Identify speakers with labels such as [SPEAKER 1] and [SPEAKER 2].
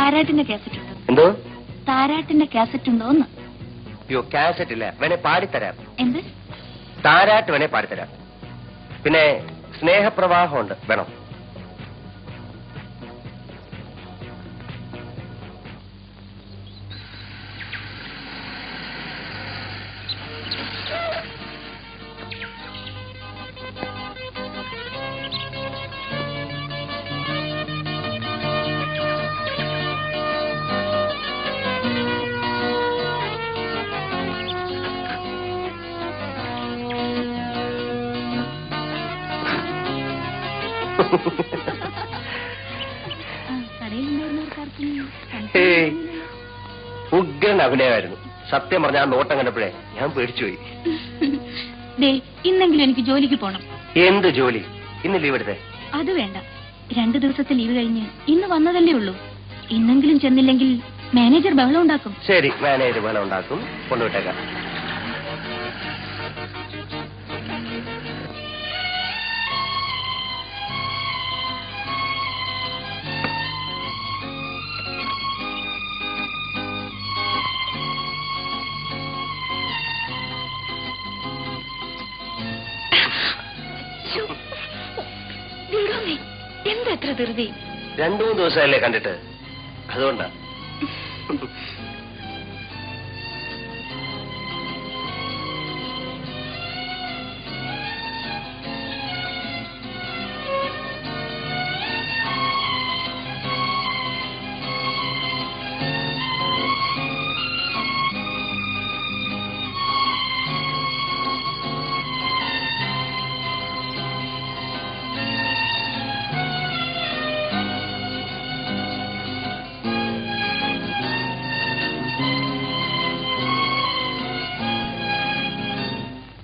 [SPEAKER 1] താരാട്ടിന്റെ cassette ഉണ്ടോ?
[SPEAKER 2] എന്തോ?
[SPEAKER 1] താരാട്ടിന്റെ cassette ഉണ്ടോന്ന്?
[SPEAKER 2] അയ്യോ, കാസറ്റ് ഇല്ല. വേണേ പാടിത്തരാം.
[SPEAKER 1] എന്ത്?
[SPEAKER 2] താരാട്ട് വേണേ പാടിത്തരാം. പിന്നെ സ്നേഹപ്രവാഹമുണ്ട്, വേണം? ഉഗ്രൻ അഭിനയമായിരുന്നു. സത്യം പറഞ്ഞ ആ നോട്ടം കണ്ടപ്പോഴേ ഞാൻ പേടിച്ചുപോയി.
[SPEAKER 1] ഇന്നെങ്കിലും എനിക്ക് ജോലിക്ക് പോണം.
[SPEAKER 2] എന്ത് ജോലി? ഇന്ന് ലീവ് എടുത്തേ?
[SPEAKER 1] അത് വേണ്ട, 2 ദിവസത്തെ ലീവ് കഴിഞ്ഞ് ഇന്ന് വന്നതല്ലേ ഉള്ളൂ. ഇന്നെങ്കിലും ചെന്നില്ലെങ്കിൽ മാനേജർ ബഹളം ഉണ്ടാക്കും.
[SPEAKER 2] ശരി, മാനേജർ ബഹളം ഉണ്ടാക്കും. കൊണ്ടുവിട്ടേക്കാം.
[SPEAKER 1] എന്താ എത്ര ധൃതി?
[SPEAKER 2] 2-3 ദിവസമല്ലേ കണ്ടിട്ട്, അതുകൊണ്ടാ.